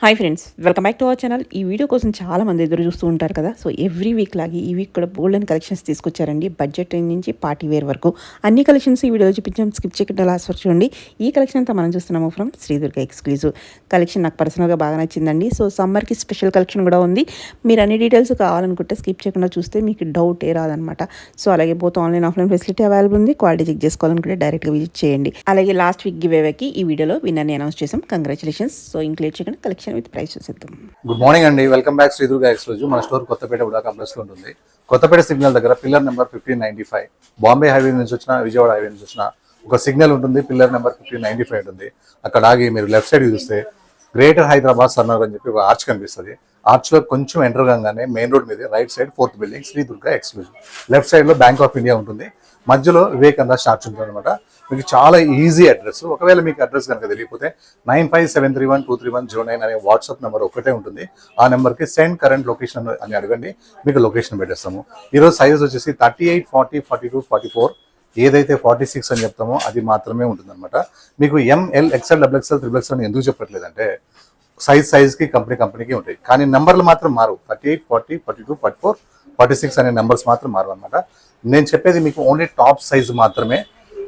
Hi friends, welcome back to our channel. ఈ video కోసం చాలా మంది ఎదురు చూస్తూ ఉంటారు కదా. సో ఎవ్రీ వీక్ లాగే ఈ వీక్ కూడా బోల్డ్ అండ్ కలెక్షన్స్ తీసుకొచ్చారండి. బడ్జెట్ రేంజ్ నుంచి పార్టీ వేర్ వరకు అన్ని కలెక్షన్స్ ఈ వీడియోలో చూపించాం. స్కిప్ చేయకుండా లాస్ట్ వరకు చూడండి. ఈ కలెక్షన్ అంతా మనం చూస్తున్నాము ఫ్రమ్ శ్రీదుర్గ ఎక్స్క్లూజివ్ కలెక్షన్. నాకు పర్సనల్గా బాగా నచ్చిందండి. సో సమ్మర్కి స్పెషల్ కలెక్షన్ కూడా ఉంది. మీరు అన్ని డీటెయిల్స్ కావాలనుకుంటే స్కిప్ చేయకుండా చూస్తే మీకు డౌట్ ఏ రాదనమాట. సో అలాగే both online offline facility available ఉంది. క్వాలిటీ చెక్ చేసుకోవాలనుకుంటే డైరెక్ట్గా విజిట్ చేయండి. అలాగే లాస్ట్ వీక్ గివ్ అవేకి ఈ వీడియోలో విన్నర్ని అనౌన్స్ చేసాం. కంగ్రాచులేషన్స్. సో ఇంక్లూడ్ చేయకుండా కలెక్షన్ విత్ ప్రైస్ చూసేద్దాం. గుడ్ మార్నింగ్ అండి, వెల్కమ్ బ్యాక్ శ్రీదుర్గ ఎక్స్క్లూజివ్. మన స్టోర్ కొత్తపేట కూడా కాంప్లెక్స్ లో ఉంటుంది. కొత్తపేట సిగ్నల్ దగ్గర పిల్లర్ నెంబర్ 1595, బాంబే హైవే నుంచి వచ్చిన విజయవాడ హైవే నుంచి వచ్చిన ఒక సిగ్నల్ ఉంటుంది. పిల్లర్ నెంబర్ 1595 ఉంటుంది. అక్కడ ఆగి మీరు లెఫ్ట్ సైడ్ చూస్తే గ్రేటర్ హైదరాబాద్ సర్నగర్ అని చెప్పి ఒక ఆర్చ్ కనిపిస్తుంది. ఆర్చ్ లో కొంచెం ఎంటర్ కాగానే మెయిన్ రోడ్ మీద right side 4th building Sri Durga exclusive. Left side లో బ్యాంక్ ఆఫ్ ఇండియా ఉంటుంది. మధ్యలో వివేకానంద స్టార్చ్ ఉంటుంది అనమాట. మీకు చాలా ఈజీ అడ్రస్. ఒకవేళ మీకు అడ్రస్ కనుక తెలియకపోతే 9573123109 అనే వాట్సాప్ నెంబర్ ఒకటే ఉంటుంది. ఆ నెంబర్కి సెండ్ కరెంట్ లొకేషన్ అని అడగండి, మీకు లొకేషన్ పెట్టేస్తాము. ఈరోజు సైజ్ వచ్చేసి 38, 40, 42, 44, ఏదైతే 46 అని చెప్తామో అది మాత్రమే ఉంటుంది అనమాట. మీకు ఎంఎల్, ఎక్స్ఎల్, డబుల్ XL అని ఎందుకు చెప్పట్లేదంటే సైజ్కి కంపెనీకి ఉంటాయి, కానీ నెంబర్లు మాత్రం మారు. 38, 40, 42, 44, 46 అనే నెంబర్స్ మాత్రం మారు అనమాట. నేను చెప్పేది మీకు ఓన్లీ టాప్ సైజ్ మాత్రమే.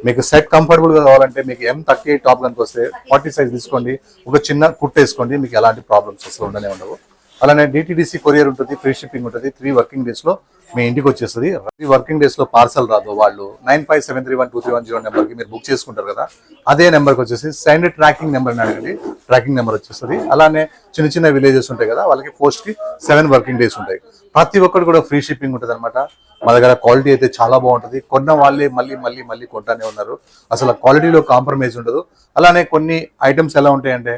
మీకు సెట్ కంఫర్టబుల్గా కావాలంటే మీకు M38 టాప్ కనుక వస్తే 40 సైజ్ తీసుకోండి, ఒక చిన్న కుట్ వేసుకోండి, మీకు ఎలాంటి ప్రాబ్లమ్స్ అసలు ఉండనే ఉండవు. అలానే DTDC కొరియర్ ఉంటుంది, ఫ్రీ షిప్పింగ్ ఉంటుంది. 3 వర్కింగ్ డేస్లో మీ ఇంటికి వచ్చేస్తుంది. 3 వర్కింగ్ డేస్లో పార్సల్ రాదు. వాళ్ళు 9573123110 నెంబర్కి మీరు బుక్ చేసుకుంటారు కదా, అదే నెంబర్కి వచ్చేసి సెండ్ ట్రాకింగ్ నెంబర్ అని అడగండి, ట్రాకింగ్ నెంబర్ వచ్చేస్తుంది. అలానే చిన్న విలేజెస్ ఉంటాయి కదా, వాళ్ళకి పోస్ట్కి 7 వర్కింగ్ డేస్ ఉంటాయి. ప్రతి ఒక్కటి కూడా ఫ్రీ షిప్పింగ్ ఉంటుంది అనమాట. మా దగ్గర క్వాలిటీ అయితే చాలా బాగుంటుంది. కొన్న వాళ్ళే మళ్ళీ కొంటానే ఉన్నారు. అసలు క్వాలిటీలో కాంప్రమైజ్ ఉండదు. అలానే కొన్ని ఐటమ్స్ ఎలా ఉంటాయంటే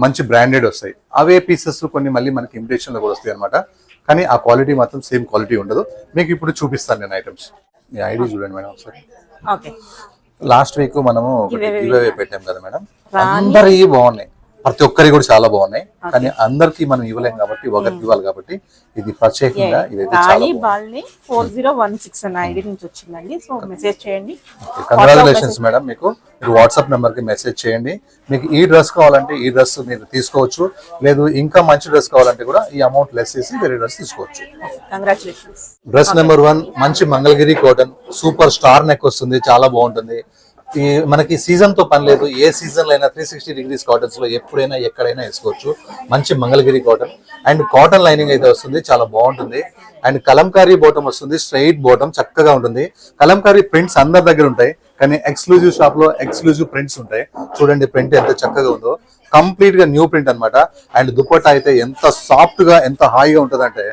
మంచి బ్రాండెడ్ వస్తాయి, అవే పీసెస్ కొన్ని మళ్ళీ మనకి ఇమిటేషన్లో కూడా వస్తాయి అనమాట. కానీ ఆ క్వాలిటీ మాత్రం సేమ్ క్వాలిటీ ఉండదు. మీకు ఇప్పుడు చూపిస్తాను నేను ఐటమ్స్. మీ ఐడి చూడండి మేడం ఒకసారి. లాస్ట్ వీక్ మనము గివ్ పెట్టాం కదా మేడం, అందరి బాగున్నాయి, ప్రతి ఒక్కరి కూడా చాలా బాగున్నాయి. కానీ అందరికి మనం ఇవ్వలేం కాబట్టి ఒకరికి ఇవ్వాలి కాబట్టి ఇది ప్రత్యేకంగా ఇదైతే చాలా బాగుంది. 4016 అనే ఐడి నుంచి వచ్చిందండి. సో మెసేజ్ చేయండి. Congratulations madam. మీరు వాట్సాప్ నెంబర్ కి మెసేజ్ చేయండి. మీకు ఈ డ్రెస్ కావాలంటే ఈ డ్రెస్ మీరు తీసుకోవచ్చు, లేదు ఇంకా మంచి డ్రెస్ కావాలంటే కూడా ఈ అమౌంట్ లెస్ చేసి వేరే డ్రెస్ తీసుకోవచ్చు. కంగ్రాచులేషన్స్. డ్రెస్ నెంబర్ 1 మంచి Mangalagiri cotton, super star neck వస్తుంది, చాలా బాగుంటుంది. ఈ మనకి సీజన్ తో పని లేదు, ఏ సీజన్ లో అయినా 360 డిగ్రీస్ కాటన్స్ లో ఎప్పుడైనా ఎక్కడైనా వేసుకోవచ్చు. మంచి Mangalagiri cotton and cotton lining అయితే వస్తుంది, చాలా బాగుంటుంది. అండ్ కలంకారీ బోటం వస్తుంది, స్ట్రైట్ బోటం చక్కగా ఉంటుంది. కలంకారీ ప్రింట్స్ అందరి దగ్గర ఉంటాయి, కానీ ఎక్స్క్లూజివ్ షాప్ లో ఎక్స్క్లూజివ్ ప్రింట్స్ ఉంటాయి. చూడండి ప్రింట్ ఎంత చక్కగా ఉందో, కంప్లీట్ గా న్యూ ప్రింట్ అనమాట. అండ్ దుపట్టా అయితే ఎంత సాఫ్ట్ గా ఎంత హాయిగా ఉంటుంది అంటే,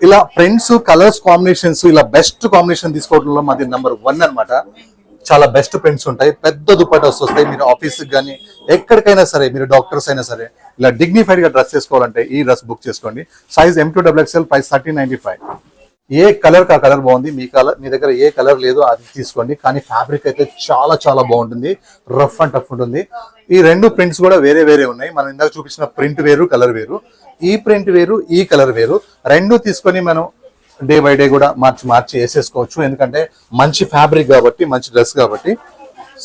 ఇలా ప్రింట్స్ కలర్స్ కాంబినేషన్స్ ఇలా బెస్ట్ కాంబినేషన్ తీసుకోవడంలో మాది నెంబర్ 1 అనమాట. చాలా బెస్ట్ ప్రింట్స్ ఉంటాయి, పెద్ద దుపట్టాస్ వస్తాయి. మీరు ఆఫీస్కి కానీ ఎక్కడికైనా సరే, మీరు డాక్టర్స్ అయినా సరే ఇలా డిగ్నిఫైడ్ గా డ్రెస్ చేసుకోవాలంటే ఈ డ్రెస్ బుక్ చేసుకోండి. Size M2 XL, price 1395. ఏ కలర్ కా కలర్ బాగుంది. మీ దగ్గర ఏ కలర్ లేదో అది తీసుకోండి. కానీ ఫ్యాబ్రిక్ అయితే చాలా బాగుంటుంది, రఫ్ అండ్ టఫ్ ఉంటుంది. ఈ 2 ప్రింట్స్ కూడా వేరే ఉన్నాయి. మనం ఇందాక చూపించిన ప్రింట్ వేరు, కలర్ వేరు. ఈ ప్రింట్ వేరు, ఈ కలర్ వేరు. 2 తీసుకొని మనం డే బై డే కూడా మార్చి వేసేసుకోవచ్చు. ఎందుకంటే మంచి ఫ్యాబ్రిక్ కాబట్టి, మంచి డ్రెస్ కాబట్టి.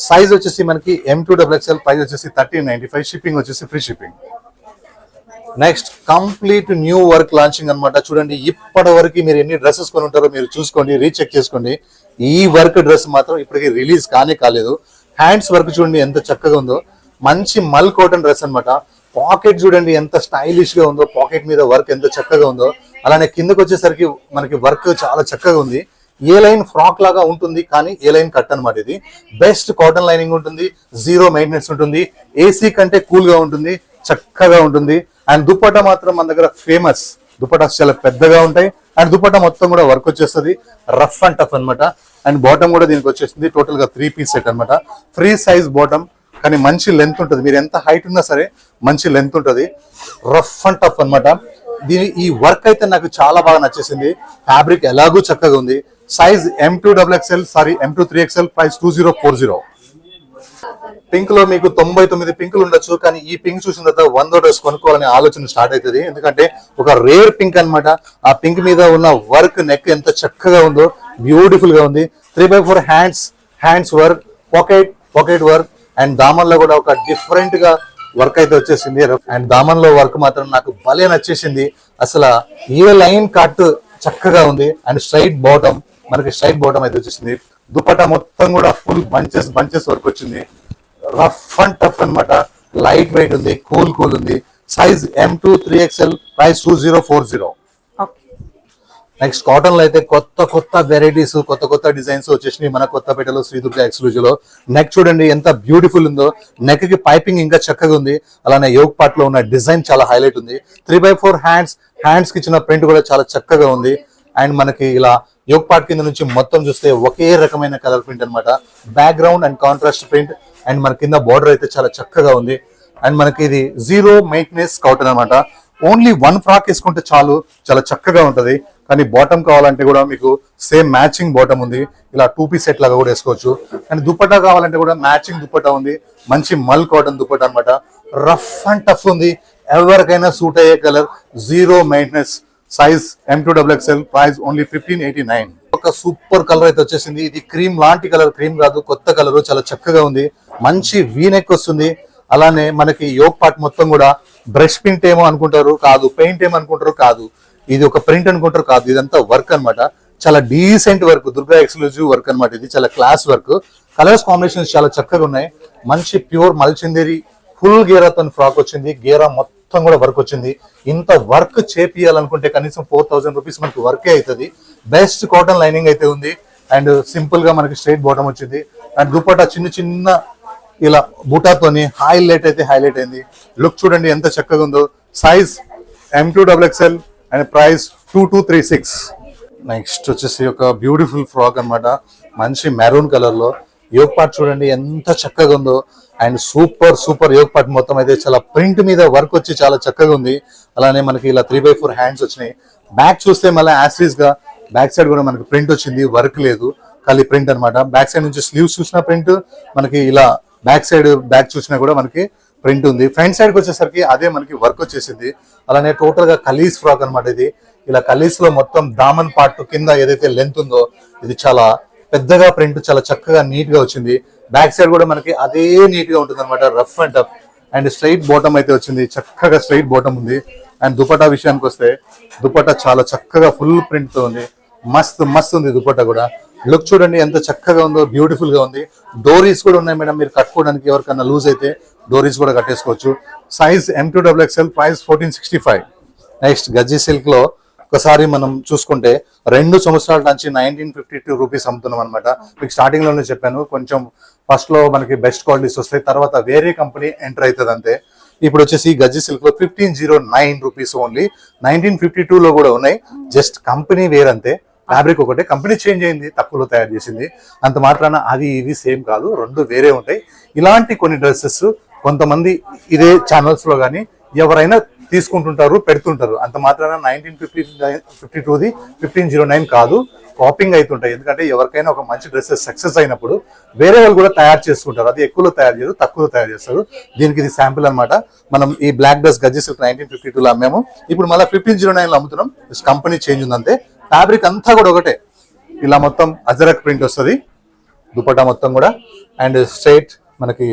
సైజ్ వచ్చేసి మనకి M2 XL, ప్రైస్ వచ్చేసి 1395. షిప్పింగ్ వచ్చేసి free shipping. Next complete new work launching అనమాట. చూడండి ఇప్పటి వరకు మీరు ఎన్ని డ్రెస్సెస్ కొని ఉంటారో మీరు చూసుకోండి, రీచెక్ చేసుకోండి. ఈ వర్క్ డ్రెస్ మాత్రం ఇప్పటికి రిలీజ్ కాలేదు. హ్యాండ్స్ వర్క్ చూడండి ఎంత చక్కగా ఉందో, మంచి మల్ కాటన్ డ్రెస్ అనమాట. పాకెట్ చూడండి ఎంత స్టైలిష్ గా ఉందో, పాకెట్ మీద వర్క్ ఎంత చక్కగా ఉందో. అలానే కిందకి వచ్చేసరికి మనకి వర్క్ చాలా చక్కగా ఉంది. ఏ లైన్ ఫ్రాక్ లాగా ఉంటుంది, కానీ ఏ లైన్ కట్ అనమాట. ఇది బెస్ట్ కాటన్ లైనింగ్ ఉంటుంది, 0 మెయింటెనెన్స్ ఉంటుంది, ఏసీ కంటే కూల్ గా ఉంటుంది, చక్కగా ఉంటుంది. అండ్ దుపట్టా మాత్రం మన దగ్గర ఫేమస్. దుపట్టా చాలా పెద్దగా ఉంటాయి. అండ్ దుపట్టా మొత్తం కూడా వర్క్ వచ్చేస్తుంది, రఫ్ అండ్ టఫ్ అనమాట. అండ్ బాటమ్ కూడా దీనికి వచ్చేస్తుంది. టోటల్ గా 3 పీస్ సెట్ అనమాట. ఫ్రీ సైజ్ బాటమ్, కానీ మంచి లెంత్ ఉంటుంది. మీరు ఎంత హైట్ ఉన్నా సరే మంచి లెంత్ ఉంటుంది, రఫ్ అండ్ టఫ్ అనమాట. ఈ వర్క్ అయితే నాకు చాలా బాగా నచ్చేసింది. ఫ్యాబ్రిక్ ఎలాగూ చక్కగా ఉంది. Size M2 XL, M2 3XL, price 2040. Pink లో మీకు 99 పింకులు ఉండొచ్చు, కానీ ఈ పింక్ చూసిన తర్వాత 100 డ్రెస్ కొనుక్కోవాలనే ఆలోచన స్టార్ట్ అవుతుంది. ఎందుకంటే ఒక రేర్ పింక్ అనమాట. ఆ పింక్ మీద ఉన్న వర్క్, నెక్ ఎంత చక్కగా ఉందో, బ్యూటిఫుల్ గా ఉంది. 3/4 hands work, pocket work. And దామన్లో కూడా ఒక డిఫరెంట్ గా వర్క్ అయితే వచ్చేసింది. అండ్ దామన్ లో వర్క్ మాత్రం నాకు భలే నచ్చేసింది. అసలు ఏ లైన్ కట్ చక్కగా ఉంది. అండ్ స్ట్రైట్ బాటమ్, మనకి స్ట్రైట్ బాటమ్ అయితే వచ్చేసింది. దుపట్టా మొత్తం కూడా ఫుల్ బంచెస్ వర్క్ వచ్చింది. రఫ్ అండ్ టఫ్ అన్నమాట. లైట్ వెయిట్ ఉంది, కూల్ ఉంది. Size M2 3XL, price 2040. Next cotton లో అయితే కొత్త వెరైటీస్, కొత్త డిజైన్స్ వచ్చేసినాయి మన కొత్తపేటలో శ్రీ దుర్గా ఎక్స్క్లూజివ్ లో. నెక్ చూడండి ఎంత బ్యూటిఫుల్ ఉందో. నెక్ కి పైపింగ్ ఇంకా చక్కగా ఉంది. అలానే యోగ్ పార్ట్ లో ఉన్న డిజైన్ చాలా హైలైట్ ఉంది. 3/4 హ్యాండ్స్ కి ఇచ్చిన ప్రింట్ కూడా చాలా చక్కగా ఉంది. అండ్ మనకి ఇలా యోగ్ పార్ట్ కింద నుంచి మొత్తం చూస్తే ఒకే రకమైన కలర్ ప్రింట్ అన్నమాట. Background and contrast print. And మన కింద బార్డర్ అయితే చాలా చక్కగా ఉంది. అండ్ మనకి ఇది జీరో మెయింటెనెన్స్ కాటన్ అనమాట. ఓన్లీ 1 ఫ్రాక్ వేసుకుంటే చాలు, చాలా చక్కగా ఉంటది. కానీ బాటమ్ కావాలంటే కూడా మీకు సేమ్ మ్యాచింగ్ బాటమ్ ఉంది. ఇలా 2 పీస్ సెట్ లాగా కూడా వేసుకోవచ్చు. అండ్ దుపట్టా కావాలంటే కూడా మ్యాచింగ్ దుపట్టా ఉంది. మంచి మల్ కాటన్ దుపట్టా అనమాట. రఫ్ అండ్ టఫ్ ఉంది. ఎవరికైనా సూట్ అయ్యే colour, zero maintenance. Size M2XXL, price only 1589. ఒక సూపర్ కలర్ అయితే వచ్చేసింది. ఇది క్రీమ్ లాంటి కలర్, క్రీమ్ కాదు, కొత్త కలర్, చాలా చక్కగా ఉంది. మంచి వీ నెక్ వస్తుంది. అలానే మనకి యోగ్ పార్ట్ మొత్తం కూడా బ్రష్ ప్రింట్ ఏమో అనుకుంటారు, కాదు. పెయింట్ ఏమో అనుకుంటారు, కాదు. ఇది ఒక ప్రింట్ అనుకుంటారు, కాదు. ఇదంతా వర్క్ అన్నమాట. చాలా decent work, Durga exclusive work అన్నమాట. ఇది చాలా క్లాస్ వర్క్. కలర్స్ కాంబినేషన్స్ చాలా చక్కగా ఉన్నాయి. మంచి ప్యూర్ మల్చిందేరి ఫుల్ గేరాతో ఫ్రాక్ వచ్చింది. గేరా మొత్తం కూడా వర్క్ వచ్చింది. ఇంత వర్క్ చేపియాలనుకుంటే కనీసం 4000 రూపీస్ మనకి వర్కే అవుతుంది. బెస్ట్ కాటన్ లైనింగ్ అయితే ఉంది. అండ్ సింపుల్ గా మనకి స్ట్రైట్ బాటమ్ వచ్చింది. అండ్ దుపట్టా చిన్న ఇలా బూటాతోని హైలైట్ అయింది. లుక్ చూడండి ఎంత చక్కగా ఉందో. Size M2XXL and price 2236. Next వచ్చేసి ఒక బ్యూటిఫుల్ ఫ్రాక్ అన్నమాట. మంచి మెరూన్ కలర్ లో. యోగ్ పార్ట్ చూడండి ఎంత చక్కగా ఉందో. అండ్ సూపర్ యోగ్ పార్ట్ మొత్తం అయితే చాలా ప్రింట్ మీద వర్క్ వచ్చి చాలా చక్కగా ఉంది. అలానే మనకి ఇలా 3/4 హ్యాండ్స్ వచ్చినాయి. బ్యాక్ చూస్తే మళ్ళీ యాసిస్ గా బ్యాక్ సైడ్ కూడా మనకి ప్రింట్ వచ్చింది. వర్క్ లేదు, ఖాళీ ప్రింట్ అన్నమాట. బ్యాక్ సైడ్ నుంచి స్లీవ్స్ చూసిన ప్రింట్, మనకి ఇలా బ్యాక్ చూసినా కూడా మనకి ప్రింట్ ఉంది. ఫ్రంట్ సైడ్ కి వచ్చేసరికి అదే మనకి వర్క్ వచ్చేసింది. అలానే టోటల్ గా కలీస్ ఫ్రాక్ అన్నమాట. ఇది ఇలా కలీస్ లో మొత్తం దామన్ పార్ట్ కింద ఏదైతే లెంత్ ఉందో ఇది చాలా పెద్దగా ప్రింట్, చాలా చక్కగా నీట్ గా వచ్చింది. బ్యాక్ సైడ్ కూడా మనకి అదే నీట్ గా ఉంటుంది అనమాట. Rough and tough. And straight bottom అయితే వచ్చింది. చక్కగా స్ట్రైట్ బాటమ్ ఉంది. అండ్ దుపట్టా విషయానికి వస్తే దుపట్టా చాలా చక్కగా ఫుల్ ప్రింట్ తో ఉంది. మస్త్ ఉంది దుపట్టా కూడా. లుక్ చూడండి ఎంత చక్కగా ఉందో, బ్యూటిఫుల్ గా ఉంది. డోరీస్ కూడా ఉన్నాయి మేడం, మీరు కట్టుకోవడానికి ఎవరికన్నా లూజ్ అయితే డోరీస్ కూడా కట్టేసుకోవచ్చు. Size M2XXL, price 1465. Next Gajji silk లో ఒకసారి మనం చూసుకుంటే 2 సంవత్సరాల నుంచి 1952 రూపీస్ అమ్ముతున్నాం అనమాట. మీకు స్టార్టింగ్ లోనే చెప్పాను, కొంచెం ఫస్ట్ లో మనకి బెస్ట్ క్వాలిటీస్ వస్తాయి, తర్వాత వేరే కంపెనీ ఎంటర్ అవుతుంది అంతే. ఇప్పుడు వచ్చేసి గజ్జి సిల్క్ లో 1509 రూపీస్ ఓన్లీ. 1952 లో కూడా ఉన్నాయి, జస్ట్ కంపెనీ వేరంతే. ఫ్యాబ్రిక్ ఒకటే, కంపెనీ చేంజ్ అయింది, తక్కువలో తయారు చేసింది. అంత మాత్రాన అది ఇది సేమ్ కాదు, 2 వేరే ఉంటాయి. ఇలాంటి కొన్ని డ్రెస్సెస్ కొంతమంది ఇదే ఛానల్స్ లో కానీ ఎవరైనా తీసుకుంటుంటారు, పెడుతుంటారు. అంత మాత్రాన 1952ది 1509 కాదు, కాపింగ్ అవుతుంటాయి. ఎందుకంటే ఎవరికైనా ఒక మంచి డ్రెస్సెస్ సక్సెస్ అయినప్పుడు వేరే వాళ్ళు కూడా తయారు చేసుకుంటారు. అది ఎక్కువలో తయారు చేయరు, తక్కువలో తయారు చేస్తారు. దీనికి ఇది శాంపిల్ అనమాట. మనం ఈ బ్లాక్ డ్రెస్ గజ్జి సిల్క్ 1952లో అమ్మాము, ఇప్పుడు మళ్ళీ 1509లో అమ్ముతున్నాం. Company change ఉందంతే. ఫ్యాబ్రిక్ అంతా కూడా ఒకటే. ఇలా మొత్తం అజరక్ ప్రింట్ వస్తుంది దుపట్టా మొత్తం కూడా. అండ్ స్ట్రైట్ మనకి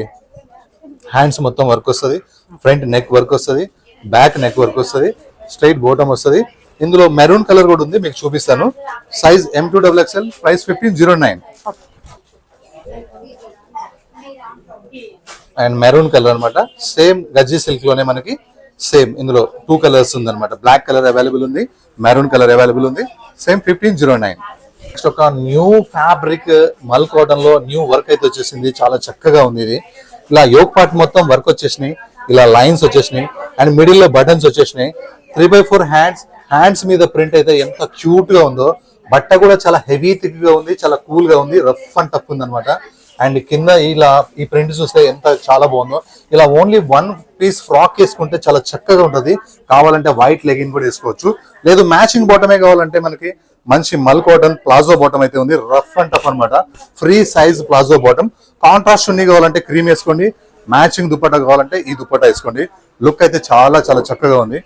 హ్యాండ్స్ మొత్తం వర్క్ వస్తుంది. ఫ్రంట్ నెక్ వర్క్ వస్తుంది, బ్యాక్ నెక్ వర్క్ వస్తుంది, స్ట్రైట్ బాటమ్ వస్తుంది. ఇందులో మెరూన్ కలర్ కూడా ఉంది, మీకు చూపిస్తాను. Size M2XXL, price 1509. And maroon colour అనమాట. సేమ్ గజ్జి సిల్క్ లోనే మనకి సేమ్ ఇందులో 2 కలర్స్ ఉంది అనమాట. బ్లాక్ కలర్ అవైలబుల్ ఉంది, మెరూన్ కలర్ అవైలబుల్ ఉంది. సేమ్ 1509. నెక్స్ట్ ఒక న్యూ ఫ్యాబ్రిక్ మల్ కాటన్ లో న్యూ వర్క్ అయితే వచ్చేసింది. చాలా చక్కగా ఉంది ఇది. ఇలా యోగ్ పార్ట్ మొత్తం వర్క్ వచ్చేసినాయి, ఇలా లైన్స్ వచ్చేసినాయి. అండ్ మిడిల్ లో బటన్స్ వచ్చేసినాయి. 3/4 హ్యాండ్స్ మీద ప్రింట్ అయితే ఎంత క్యూట్ గా ఉందో. బట్ట కూడా చాలా హెవీ థిక్ గా ఉంది, చాలా కూల్ గా ఉంది, రఫ్ అండ్ టఫ్ ఉంది అనమాట. అండ్ కింద ఇలా ఈ ప్రింట్ చూస్తే ఎంత చాలా బాగుందో. ఇలా ఓన్లీ 1 పీస్ ఫ్రాక్ వేసుకుంటే చాలా చక్కగా ఉంటుంది. కావాలంటే వైట్ లెగిన్ కూడా వేసుకోవచ్చు, లేదు మ్యాచింగ్ బాటమే కావాలంటే మనకి మంచి మల్ కాటన్ ప్లాజో బాటమ్ అయితే ఉంది. రఫ్ అండ్ టఫ్ అనమాట. Free size palazzo bottom. Contrast ఉన్ని కావాలంటే క్రీమ్ వేసుకోండి, మ్యాచింగ్ దుపట్టా కావాలంటే ఈ దుపట్టా వేసుకోండి. లుక్ అయితే చాలా చాలా చక్కగా ఉంది.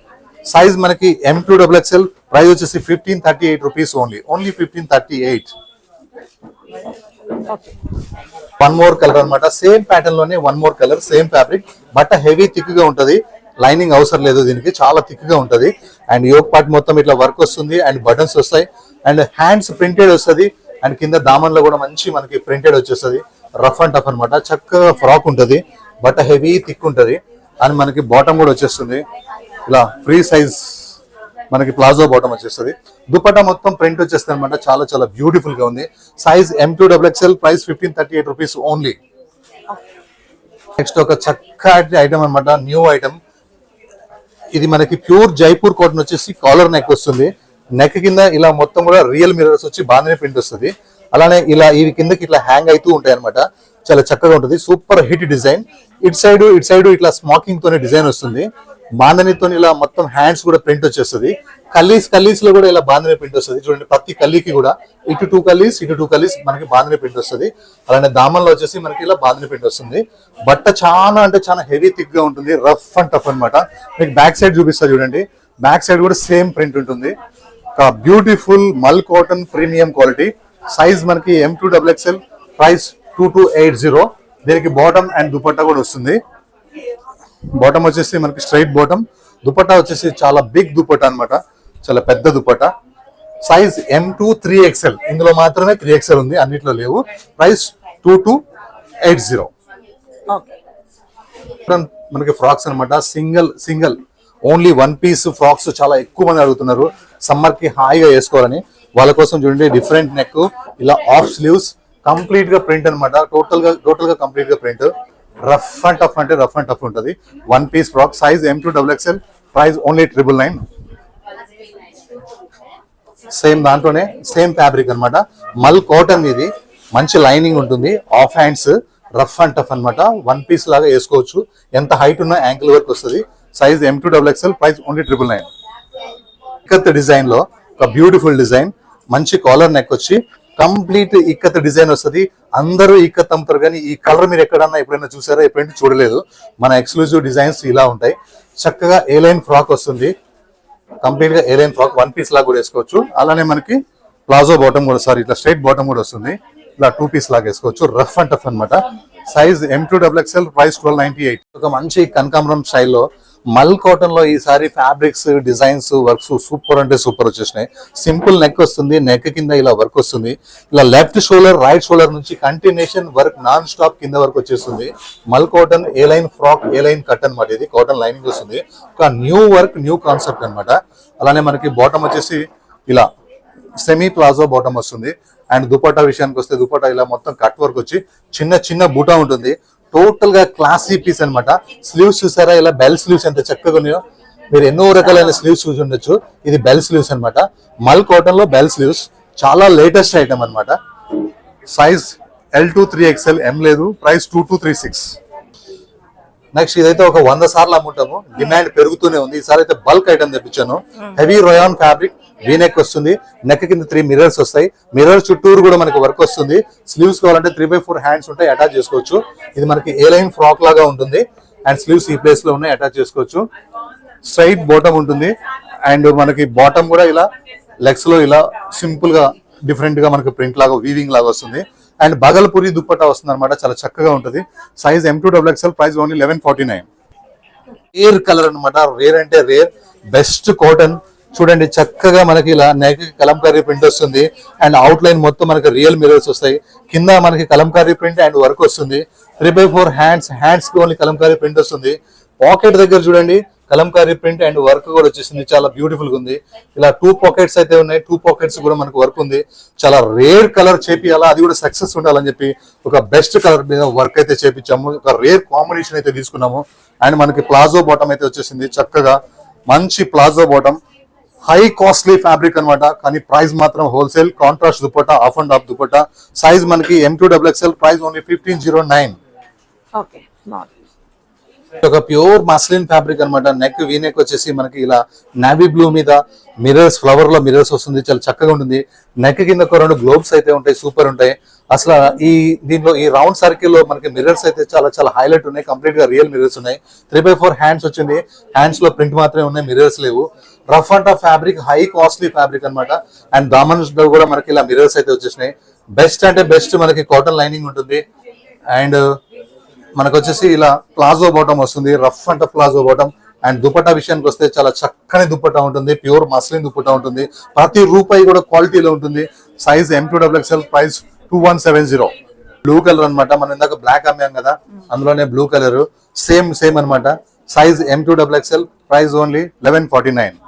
సైజ్ మనకి M2XXL, ప్రైస్ వచ్చేసి 1538 rupees only 1538. Okay. One more colour అన్నమాట. సేమ్ ప్యాటర్న్ లోనే one more colour, same fabric, but heavy thick గా ఉంటది. లైనింగ్ అవసరం లేదు దీనికి, చాలా థిక్ గా ఉంటది. అండ్ యోక్ పార్ట్ మొత్తం ఇట్లా వర్క్ వస్తుంది అండ్ బటన్స్ వస్తాయి అండ్ హ్యాండ్స్ ప్రింటెడ్ వస్తుంది అండ్ కింద దామన్ లో కూడా మంచి మనకి ప్రింటెడ్ వచ్చేస్తుంది. రఫ్ అండ్ టఫ్ అన్నమాట. చక్కగా ఫ్రాక్ ఉంటది, బట్ హెవీ థిక్ ఉంటది. అండ్ మనకి బాటమ్ కూడా వచ్చేస్తుంది ఇలా ఫ్రీ సైజ్ మనకి ప్లాజో బాటమ్ వచ్చేస్తుంది. దుపట్టా మొత్తం ప్రింట్ వచ్చేస్తుంది అనమాట. చాలా చాలా బ్యూటిఫుల్ గా ఉంది. Size M2XXL, price 1538 rupees only. Next ఒక చక్కటి ఐటమ్ అన్నమాట, న్యూ ఐటమ్. ఇది మనకి ప్యూర్ జైపూర్ కాటన్ వచ్చేసి కాలర్ నెక్ వస్తుంది. నెక్ కింద ఇలా మొత్తం కూడా రియల్ మిరర్స్ వచ్చి బాగానే ప్రింట్ వస్తుంది. అలానే ఇలా ఇవి కిందకి ఇట్లా హ్యాంగ్ అవుతూ ఉంటాయి అనమాట. చాలా చక్కగా ఉంటుంది. Super hit design. It side ఇట్లా స్మాకింగ్ తోనే డిజైన్ వస్తుంది. బాంధనీతో ఇలా మొత్తం హ్యాండ్స్ కూడా ప్రింట్ వచ్చేస్తుంది. కల్లీస్ లో కూడా ఇలా బాంధనీ ప్రింట్ వస్తుంది. చూడండి, ప్రతి కల్లీకి కూడా ఇటు టూ కల్లీస్ మనకి బాంధనీ ప్రింట్ వస్తుంది. అలానే దామన్లో వచ్చేసి మనకి ఇలా బాంధనీ ప్రింట్ వస్తుంది. బట్ట చాలా అంటే చాలా హెవీ థిక్ గా ఉంటుంది. రఫ్ అండ్ టఫ్ అన్నమాట. మీకు బ్యాక్ సైడ్ చూపిస్తా చూడండి. బ్యాక్ సైడ్ కూడా సేమ్ ప్రింట్ ఉంటుంది. బ్యూటిఫుల్ మల్ కాటన్ ప్రీమియం క్వాలిటీ. సైజ్ మనకి M2XXL, ప్రైస్ 2280. దీనికి బాటమ్ అండ్ దుపట్టా కూడా వస్తుంది. బాటమ్ వచ్చేసి మనకి స్ట్రైట్ బాటమ్, దుపట్టా వచ్చేసి చాలా బిగ్ దుపట్టా అన్నమాట. చాలా పెద్ద దుపట్టా. Size M2 3XL. ఇందులో మాత్రమే 3XL ఉంది, అన్నిట్లో లేవు. ప్రైస్ 2280. మనకి ఫ్రాక్స్ అన్నమాట. Single only one piece frocks చాలా ఎక్కువ మంది అడుగుతున్నారు. సమ్మర్ కి హాయిగా వేసుకోవాలని. వాళ్ళ కోసం చూడండి, డిఫరెంట్ నెక్, ఇలా ఆఫ్ స్లీవ్స్, కంప్లీట్ గా ప్రింట్ అన్నమాట. టోటల్ గా కంప్లీట్ గా ప్రింట్. రఫ్ అండ్ టఫ్ అంటే రఫ్ అండ్ టఫ్ ఉంటుంది. One piece frock. Size M2XXL, price only 999. Same దాంట్లోనే సేమ్ ఫ్యాబ్రిక్ అన్నమాట. మల్ కాటన్ ఇది. మంచి లైనింగ్ ఉంటుంది. Half hands, rough and tough అన్నమాట. వన్ పీస్ లాగా వేసుకోవచ్చు. ఎంత హైట్ ఉన్నా యాంకిల్ వర్క్ వస్తుంది. Size M2XXL, price only 999. Ikat design లో ఒక బ్యూటిఫుల్ డిజైన్. మంచి కాలర్ నెక్ వచ్చి కంప్లీట్ ఇక్కత్ డిజైన్ వస్తుంది. అందరూ ఇక్కత్ అమ్ముతారు, కానీ ఈ కలర్ మీరు ఎక్కడన్నా ఎప్పుడైనా చూసారా? ఎప్పుడైనా చూడలేదు. మన ఎక్స్క్లూజివ్ డిజైన్స్ ఇలా ఉంటాయి. చక్కగా ఏ లైన్ ఫ్రాక్ వస్తుంది. కంప్లీట్ గా ఏ లైన్ ఫ్రాక్, వన్ పీస్ లాగా కూడా వేసుకోవచ్చు. అలానే మనకి ప్లాజో బాటమ్ కూడా, ఇట్లా స్ట్రైట్ బాటమ్ కూడా వస్తుంది. ఇలా టూ పీస్ లాగా వేసుకోవచ్చు. రఫ్ అండ్ టఫ్ అన్నమాట. Size M2XXL, price 1298. ఒక మంచి కనకాంబరం స్టైల్లో మల్ కాటన్ లో ఈసారి ఫ్యాబ్రిక్స్, డిజైన్స్, వర్క్స్ సూపర్ అంటే సూపర్ వచ్చేసినాయి. సింపుల్ నెక్ వస్తుంది. నెక్ కింద ఇలా వర్క్ వస్తుంది. ఇలా లెఫ్ట్ షోల్డర్, రైట్ షోల్డర్ నుంచి కంటిన్యూషన్ వర్క్ నాన్ స్టాప్ కింద వరకు వచ్చేస్తుంది. మల్ కాటన్ ఏ లైన్ ఫ్రాక్, ఏ లైన్ కట్ అనమాట. ఇది కాటన్ లైనింగ్ వస్తుంది. ఒక న్యూ వర్క్, న్యూ కాన్సెప్ట్ అనమాట. అలానే మనకి బాటమ్ వచ్చేసి ఇలా సెమీ ప్లాజో బాటమ్ వస్తుంది. అండ్ దుపట్టా విషయానికి వస్తే, దుపట్టా ఇలా మొత్తం కట్ వర్క్ వచ్చి చిన్న బూటా ఉంటుంది. టోటల్ గా క్లాసీ పీస్ అన్నమాట. స్లీవ్స్ చూసారా? ఇలా బెల్ స్లీవ్స్ ఎంత చక్కగా ఉన్నాయో. మీరు ఎన్నో రకాలైన స్లీవ్స్ చూసి ఉండొచ్చు. ఇది బెల్ స్లీవ్స్ అన్నమాట. మల్ కాటన్ లో బెల్ స్లీవ్స్ చాలా లేటెస్ట్ ఐటమ్ అన్నమాట. సైజ్ L2 3XL, M లేదు. ప్రైస్ 2236. నెక్స్ట్ ఇదైతే ఒక 100 సార్లు అమ్ముంటాము. డిమాండ్ పెరుగుతూనే ఉంది. ఈసారి అయితే బల్క్ ఐటమ్ తెప్పించాను. హెవీ రయాన్ ఫ్యాబ్రిక్, వీనెక్ వస్తుంది. నెక్ కింద 3 మిర్రర్స్ వస్తాయి. మిర్రర్ చుట్టూరు కూడా మనకి వర్క్ వస్తుంది. స్లీవ్స్ కావాలంటే 3/4 హ్యాండ్స్ ఉంటాయి, అటాచ్ చేసుకోవచ్చు. ఇది మనకి ఏ లైన్ ఫ్రాక్ లాగా ఉంటుంది. అండ్ స్లీవ్స్ ఈ ప్లేస్ లో ఉన్నాయి, అటాచ్ చేసుకోవచ్చు. స్ట్రైట్ బాటమ్ ఉంటుంది. అండ్ మనకి బాటమ్ కూడా ఇలా లెగ్స్ లో ఇలా సింపుల్ గా డిఫరెంట్ గా మనకి ప్రింట్ లాగా, వీవింగ్ లాగా వస్తుంది. అండ్ బగల్పూరి దుపట్టా వస్తుంది అనమాట. చాలా చక్కగా ఉంటుంది. Size M2XXL, price only 1149. Rare colour అనమాట. రేర్ అంటే రేర్. Best cotton. చూడండి, చక్కగా మనకి ఇలా నెక్ కలంకారీ ప్రింట్ వస్తుంది. అండ్ అవుట్ లైన్ మొత్తం మనకి రియల్ మిరర్స్ వస్తాయి. కింద మనకి కలంకారీ ప్రింట్ అండ్ వర్క్ వస్తుంది. 3/4 హ్యాండ్స్ కి ఓన్లీ కలంకారీ ప్రింట్ వస్తుంది. పాకెట్ దగ్గర చూడండి, కలంకారీ ప్రింట్ అండ్ వర్క్ కూడా వచ్చేసింది. చాలా బ్యూటిఫుల్ గా ఉంది. ఇలా 2 పాకెట్స్ అయితే ఉన్నాయి. 2 పాకెట్స్ కూడా మనకు వర్క్ ఉంది. చాలా రేర్ కలర్ చేపియాలా, అది కూడా సక్సెస్ ఉండాలని చెప్పి ఒక బెస్ట్ కలర్ మీద వర్క్ అయితే చేపించాము. ఒక రేర్ కాంబినేషన్ అయితే తీసుకున్నాము. అండ్ మనకి ప్లాజో బాటమ్ అయితే వచ్చేసింది. చక్కగా మంచి palazzo bottom. High costly fabric అనమాట. కానీ ప్రైస్ మాత్రం wholesale. Contrast dupatta, of and of dupatta. Size మనకి M2XXL, ప్రైస్ ఓన్లీ 1509. ఒక ప్యూర్ మస్లిన్ ఫ్యాబ్రిక్ అన్నమాట. నెక్ వీ నెక్ వచ్చేసి మనకి ఇలా నావీ బ్లూ మీద మిర్రర్స్, ఫ్లవర్ లో మిర్రర్స్ వస్తుంది, చాలా చక్కగా ఉంటుంది. నెక్ కింద ఒక 2 గ్లోబ్స్ అయితే ఉంటాయి, సూపర్ ఉంటాయి. అసలు దీనిలో ఈ రౌండ్ సర్కిల్ లో మనకి మిర్రర్స్ అయితే చాలా చాలా హైలైట్ ఉన్నాయి. కంప్లీట్ గా రియల్ మిర్రర్స్ ఉన్నాయి. 3/4 హ్యాండ్స్ వచ్చింది. హ్యాండ్స్ లో ప్రింట్ మాత్రమే ఉన్నాయి, మిర్రర్స్ లేవు. Rough and tough fabric, high costly fabric అన్నమాట. అండ్ దామన్స్ లో కూడా మనకి ఇలా మిర్రర్స్ అయితే వచ్చేసినాయి. బెస్ట్ అంటే బెస్ట్ మనకి కాటన్ లైనింగ్ ఉంటుంది. అండ్ మనకు వచ్చేసి ఇలా ప్లాజో బాటమ్ వస్తుంది, rough and tough palazzo bottom. And dupatta విషయానికి వస్తే చాలా చక్కని దుపట్టా ఉంటుంది, ప్యూర్ మస్లిన్ దుపట్టా ఉంటుంది. ప్రతి రూపాయి కూడా క్వాలిటీలో ఉంటుంది. Size M2XXL, price 2170. Blue colour అన్నమాట. మనం ఇందాక బ్లాక్ అమ్మాం కదా, అందులోనే బ్లూ కలర్ సేమ్ అన్నమాట. Size M2XXL, price only 1149.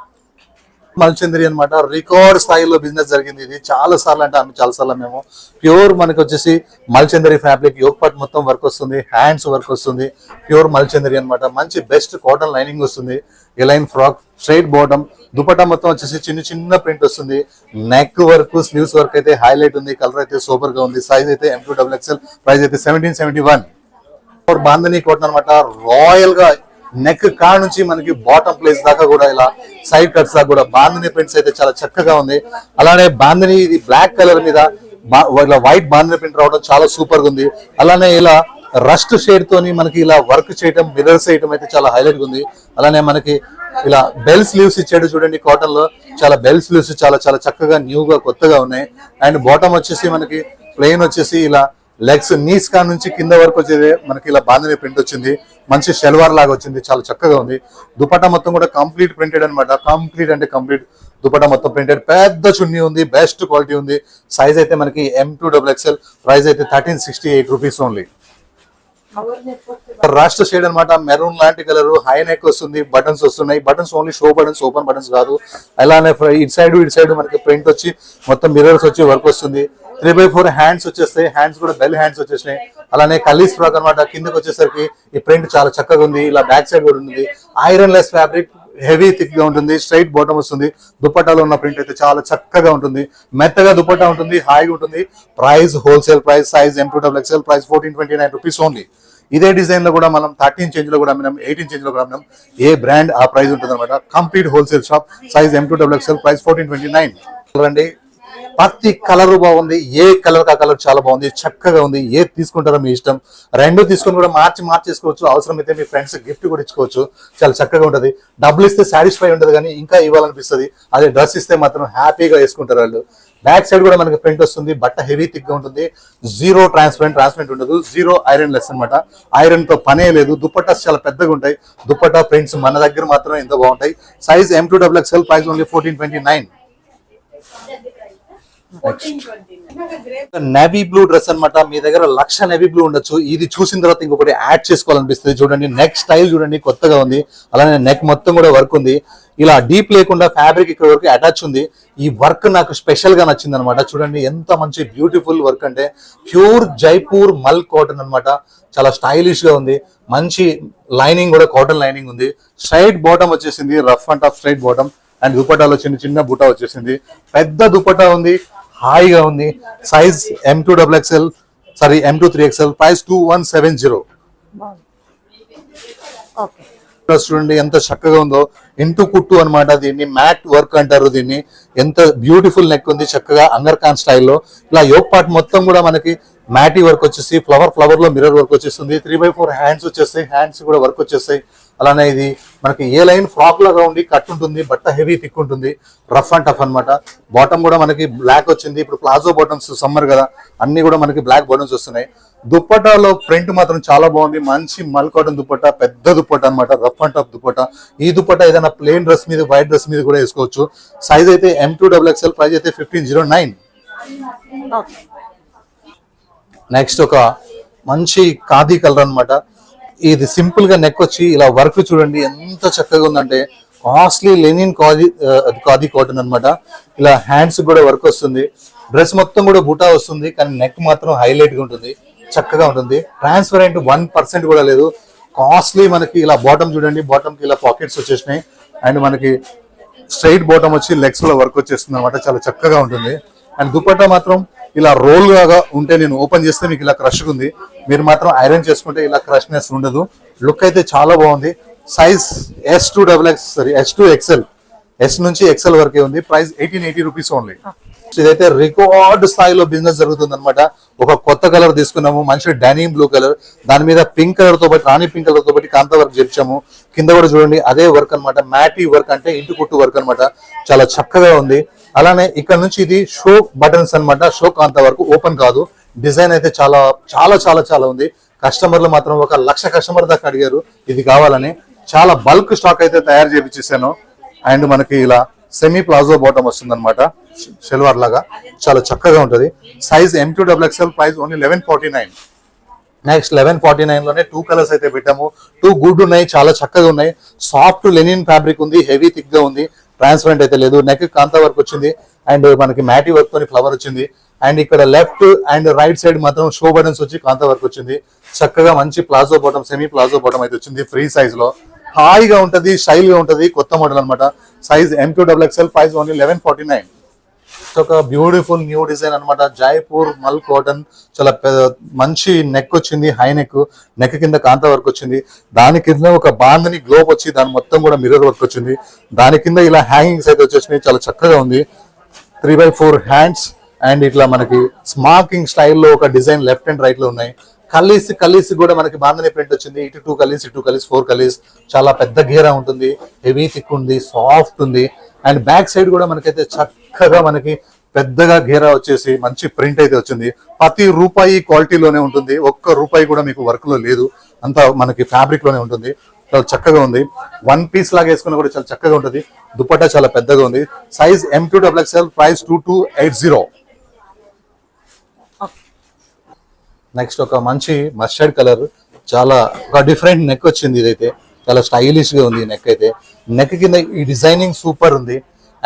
మల్చంద్రి అన్నమాట. రికార్డ్ స్థాయిలో బిజినెస్ జరిగింది. ఇది చాలా సార్లు అంటే చాలా సార్లు మేము ప్యూర్ మనకి వచ్చేసి మల్చంద్రి ఫ్యాబ్రిక్, యోక్ పార్ట్ మొత్తం వర్క్ వస్తుంది, హ్యాండ్స్ వర్క్ వస్తుంది, ప్యూర్ మల్చంద్రి అన్నమాట. మంచి బెస్ట్ కాటన్ లైనింగ్ వస్తుంది. A line frock, straight bottom, dupatta మొత్తం వచ్చేసి చిన్న ప్రింట్ వస్తుంది. నెక్ వర్క్, స్లీవ్స్ వర్క్ అయితే హైలైట్ ఉంది. కలర్ అయితే సూపర్ గా ఉంది. సైజ్ అయితే M2XXL, ప్రైస్ అయితే 1771. బాంధనీ కాటన్ అనమాట. రాయల్ గా నెక్ కాడ నుంచి మనకి బాటమ్ ప్లేస్ దాకా కూడా ఇలా సైడ్ కట్స్ దాకా కూడా బాంధనీ ప్రింట్స్ అయితే చాలా చక్కగా ఉంది. అలానే బాంధనీ ఇది బ్లాక్ కలర్ మీద ఇలా వైట్ బాంధనీ ప్రింట్ రావడం చాలా సూపర్ గా ఉంది. అలానే ఇలా రస్ట్ షేడ్ తోని మనకి ఇలా వర్క్ చేయడం, మిర్రర్స్ చేయడం అయితే చాలా హైలైట్ గా ఉంది. అలానే మనకి ఇలా బెల్ స్లీవ్స్ ఇచ్చాడు చూడండి కాటన్ లో. చాలా బెల్ స్లీవ్స్ చాలా చాలా చక్కగా న్యూగా కొత్తగా ఉన్నాయి. అండ్ బాటమ్ వచ్చేసి మనకి ప్లెయిన్ వచ్చేసి ఇలా లెగ్స్ నీస్ కా నుంచి కింద వరకు వచ్చేది మనకి ఇలా బాంధనీ ప్రింట్ వచ్చింది. మంచి షెల్వార్ లాగా వచ్చింది, చాలా చక్కగా ఉంది. దుపట్టా మొత్తం కూడా కంప్లీట్ ప్రింటెడ్ అనమాట. కంప్లీట్ అంటే కంప్లీట్ దుపట్టా మొత్తం ప్రింటెడ్. పెద్ద చున్నీ ఉంది, బెస్ట్ క్వాలిటీ ఉంది. సైజ్ అయితే మనకి M2XXL, ప్రైస్ అయితే 1368 రూపీస్ ఓన్లీ. రాష్ట్ర షేడ్ అనమాట. మెరూన్ లాంటి కలర్, హై నెక్ వస్తుంది, బటన్స్ వస్తున్నాయి. Buttons only show buttons, open buttons కాదు. అలానే ఇటు సైడ్ మనకి ప్రింట్ వచ్చి మొత్తం మిర్రర్స్ వచ్చి వర్క్ వస్తుంది. 3/4 హ్యాండ్స్ వచ్చేస్తాయి. హ్యాండ్స్ కూడా బెల్ హ్యాండ్స్ వచ్చేసినాయి. అలానే కలీస్ ఫ్రాక్ అనమాట. కిందకి వచ్చేసరికి ఈ ప్రింట్ చాలా చక్కగా ఉంది. ఇలా బ్యాక్ సైడ్ కూడా ఉంది. Iron less fabric, heavy thick గా ఉంటుంది. స్ట్రైట్ బాటమ్ వస్తుంది. దుపట్టాలో ఉన్న ప్రింట్ అయితే చాలా చక్కగా ఉంటుంది. మెత్తగా దుపట్టా ఉంటుంది, హాయిగా ఉంటుంది. Price wholesale price. Size M2XXL, price 1429 rupees only. ఇదే డిజైన్ లో కూడా మనం 13 చేంజ్ లో కూడా అమ్మినాం, 18 చేంజ్ లో కూడా అమ్మినాం. ఏ బ్రాండ్ ఆ ప్రైస్ ఉంటుంది అనమాట. Complete wholesale shop. Size M2XXL, price 1429. రండి, ప్రతి కలర్ బాగుంది. ఏ కలర్ కా కలర్ చాలా బాగుంది, చక్కగా ఉంది. ఏది తీసుకుంటారో మీ ఇష్టం. రెండు తీసుకొని కూడా మార్చేసుకోవచ్చు. అవసరమైతే మీ ఫ్రెండ్స్ గిఫ్ట్ కూడా ఇచ్చుకోవచ్చు. చాలా చక్కగా ఉంటది. డబ్బులు ఇస్తే సాటిస్ఫై ఉండదు, కానీ ఇంకా ఇవ్వాలనిపిస్తుంది. అదే డ్రెస్ ఇస్తే మాత్రం హ్యాపీగా వేసుకుంటారు వాళ్ళు. బ్యాక్ సైడ్ కూడా మనకి ప్రింట్ వస్తుంది. బట్ట హెవీ థిక్ గా ఉంటుంది. జీరో ట్రాన్స్పరెంట్ ఉండదు. జీరో ఐరన్ లెస్ అనమాట. ఐరన్ తో పనే లేదు. దుపట్టాస్ చాలా పెద్దగా ఉంటాయి. దుపట్టా ప్రింట్స్ మన దగ్గర మాత్రం ఎంత బాగుంటాయి. Size M2XXL, price only 1429. Navy blue dress అన్నమాట. మీ దగ్గర 1,00,000 నేవీ బ్లూ ఉండొచ్చు. ఇది చూసిన తర్వాత ఇంకొకటి యాడ్ చేసుకోవాలనిపిస్తుంది. చూడండి, నెక్ స్టైల్ చూడండి, కొత్తగా ఉంది. అలానే నెక్ మొత్తం కూడా వర్క్ ఉంది. ఇలా డీప్ లేకుండా ఫ్యాబ్రిక్ ఇక్కడ వరకు అటాచ్ ఉంది. ఈ వర్క్ నాకు స్పెషల్ గా నచ్చింది అనమాట. చూడండి ఎంత మంచి బ్యూటిఫుల్ వర్క్ అంటే, ప్యూర్ జైపూర్ మల్ కాటన్ అన్నమాట. చాలా స్టైలిష్ గా ఉంది. మంచి లైనింగ్ కూడా కాటన్ లైనింగ్ ఉంది. స్ట్రైట్ బాటమ్ వచ్చేసింది, rough and tough straight bottom. And దుపట్టాలో చిన్న బుటా వచ్చేసింది. పెద్ద దుపట్టా ఉంది, హాయిగా ఉంది. Size M2XXL, sorry M2XXL, price 2170. చూడండి ఎంత చక్కగా ఉందో. ఇంటూ కుట్టు అనమాట. దీన్ని మ్యాట్ వర్క్ అంటారు. దీన్ని ఎంత బ్యూటిఫుల్ నెక్ ఉంది, చక్కగా అంగర్ఖాన్ స్టైల్లో. ఇలా యోక్ పార్ట్ మొత్తం కూడా మనకి మ్యాటీ వర్క్ వచ్చేసి ఫ్లవర్ లో మిర్రర్ వర్క్ వచ్చేస్తుంది. 3/4 హ్యాండ్స్ వచ్చేస్తాయి. హ్యాండ్స్ కూడా వర్క్ వచ్చేస్తాయి. అలానే ఇది మనకి ఏ లైన్ ఫ్రాక్ లాగా ఉండి కట్ ఉంటుంది. బట్ట హెవీ థిక్ ఉంటుంది. రఫ్ అండ్ టఫ్ అనమాట. బాటమ్ కూడా మనకి బ్లాక్ వచ్చింది. ఇప్పుడు ప్లాజో బాటమ్స్ సమ్మర్ కదా, అన్ని కూడా మనకి బ్లాక్ బాటమ్స్ వస్తున్నాయి. దుప్పటాలో ప్రింట్ మాత్రం చాలా బాగుంది. మంచి మల్ కాటన్ దుప్పట, పెద్ద దుప్పట అనమాట. Rough and tough dupatta. ఈ దుప్పట ఏదైనా ప్లెయిన్ డ్రెస్ మీద, వైట్ డ్రెస్ మీద కూడా వేసుకోవచ్చు. సైజ్ అయితే M2XXL, ప్రైస్ అయితే 1509. నెక్స్ట్ ఒక మంచి ఖాదీ కలర్ అన్నమాట. ఇది సింపుల్ గా నెక్ వచ్చి ఇలా వర్క్ చూడండి ఎంత చక్కగా ఉందంటే, కాస్ట్లీ లెనిన్ ఖాదీ కాటన్ అన్నమాట. ఇలా హ్యాండ్స్ కూడా వర్క్ వస్తుంది. డ్రెస్ మొత్తం కూడా బుటా వస్తుంది, కానీ నెక్ మాత్రం హైలైట్ గా ఉంటుంది, చక్కగా ఉంటుంది. ట్రాన్స్పరెంట్ 1% కూడా లేదు. కాస్ట్లీ మనకి ఇలా బాటమ్ చూడండి, బాటమ్ కి ఇలా పాకెట్స్ వచ్చేసినాయి. అండ్ మనకి స్ట్రైట్ బాటమ్ వచ్చి లెగ్స్ లో వర్క్ వచ్చేస్తుంది అనమాట. చాలా చక్కగా ఉంటుంది. అండ్ దుపట్టా మాత్రం ఇలా రోల్ గా ఉంటే నేను ఓపెన్ చేస్తే మీకు ఇలా క్రష్ ఉంది. మీరు మాత్రం ఐరన్ చేసుకుంటే ఇలా క్రష్నెస్ ఉండదు. లుక్ అయితే చాలా బాగుంది. సైజ్ S2XL ఎస్ నుంచి ఎక్సెల్ వరకే ఉంది. Price 1880 rupees only. ఇదైతే రికార్డ్ స్థాయిలో బిజినెస్ జరుగుతుంది అనమాట. ఒక కొత్త కలర్ తీసుకున్నాము, మంచి డైనింగ్ బ్లూ కలర్, దాని మీద పింక్ కలర్ తో పాటు రాణి పింక్ కలర్ తో పాటు కాంతా వర్క్ చేర్చాము. కింద కూడా చూడండి అదే వర్క్ అనమాట, మ్యాటీ వర్క్ అంటే ఇంటి కుట్టు వర్క్ అనమాట. చాలా చక్కగా ఉంది. అలానే ఇక్కడ నుంచి ఇది షో బటన్స్ అనమాట, షో కాంతా వర్క్, ఓపెన్ కాదు. డిజైన్ అయితే చాలా చాలా చాలా చాలా ఉంది. కస్టమర్లు మాత్రం 1,00,000 కస్టమర్ దాకా అడిగారు ఇది కావాలని. చాలా బల్క్ స్టాక్ అయితే తయారు చేయించేసాను. అండ్ మనకి ఇలా సెమీ ప్లాజో బాటమ్ వస్తుంది అనమాట, షెల్వార్ లాగా, చాలా చక్కగా ఉంటది. Size M2XXL, price only 1149. Next 1149 లోనే 2 కలర్స్ అయితే పెట్టాము. 2 గుడ్ ఉన్నాయి, చాలా చక్కగా ఉన్నాయి. సాఫ్ట్ లెనిన్ ఫ్యాబ్రిక్ ఉంది, హెవీ థిక్ గా ఉంది, ట్రాన్స్పరెంట్ అయితే లేదు. నెక్ కాంతా వర్క్ వచ్చింది అండ్ మనకి మ్యాటీ వర్క్ తోని ఫ్లవర్ వచ్చింది. అండ్ ఇక్కడ లెఫ్ట్ అండ్ రైట్ సైడ్ మాత్రం షో బటన్స్ వచ్చి కాంతా వర్క్ వచ్చింది. చక్కగా మంచి palazzo bottom, semi palazzo bottom అయితే వచ్చింది. ఫ్రీ సైజ్ లో హాయిగా ఉంటది, స్టైల్ గా ఉంటది, కొత్త మోడల్ అనమాట. Size M2XXL, price only 1149. ఒక బ్యూటిఫుల్ న్యూ డిజైన్ అనమాట, జైపూర్ మల్ కాటన్. చాలా మంచి నెక్ వచ్చింది, హై నెక్. నెక్ కింద కాంతా వర్క్ వచ్చింది. దాని కింద ఒక బాందని గ్లోబ్ వచ్చి దాని మొత్తం కూడా మిర్రర్ వర్క్ వచ్చింది. దాని కింద ఇలా హ్యాంగింగ్స్ అయితే వచ్చేసినాయి, చాలా చక్కగా ఉంది. 3x4 హ్యాండ్స్ అండ్ ఇట్లా మనకి స్మార్కింగ్ స్టైల్లో ఒక డిజైన్ లెఫ్ట్ అండ్ రైట్ లో ఉన్నాయి. కలీస్ కూడా మనకి బాందని ప్రింట్ వచ్చింది. ఇటు 2 కలీస్, 4 కలీస్. చాలా పెద్ద గేరా ఉంటుంది, హెవీ థిక్ ఉంది, సాఫ్ట్ ఉంది. అండ్ బ్యాక్ సైడ్ కూడా మనకైతే చక్కగా మనకి పెద్దగా గేరా వచ్చేసి మంచి ప్రింట్ అయితే వచ్చింది. ప్రతి రూపాయి క్వాలిటీలోనే ఉంటుంది, ఒక్క రూపాయి కూడా మీకు వర్క్ లో లేదు, అంతా మనకి ఫ్యాబ్రిక్ లోనే ఉంటుంది. చాలా చక్కగా ఉంది. 1 పీస్ లాగా వేసుకున్నా కూడా చాలా చక్కగా ఉంటుంది. దుపట్టా చాలా పెద్దగా ఉంది. Size M2XXL, price 2280. నెక్స్ట్ ఒక మంచి మస్టర్డ్ కలర్, చాలా ఒక డిఫరెంట్ నెక్ వచ్చింది. ఇదైతే చాలా స్టైలిష్ గా ఉంది నెక్ అయితే. నెక్ కింద ఈ డిజైనింగ్ సూపర్ ఉంది.